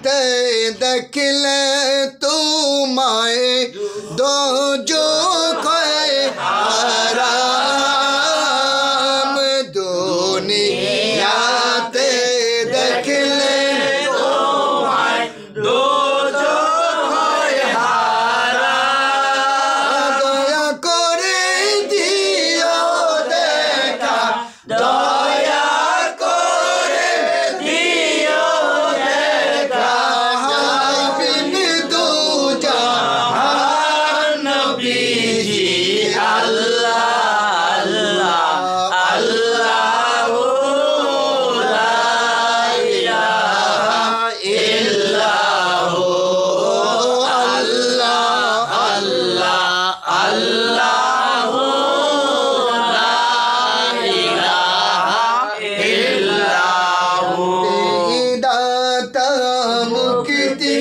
ते देखले तुम्हारे दो जो कोई हराम दुनिया ते देखले तुम्हारे दो जो कोई हराम दया करे दियो देखा दया करे दियो देखा हाबिब दो जहान नबी जी अल्लाह अल्लाह अल्लाह ला इलाहा इल्लल्लाह अल्लाह अल्लाह अल्लाह ला इलाहा इल्लल्लाह दाता मुक्ति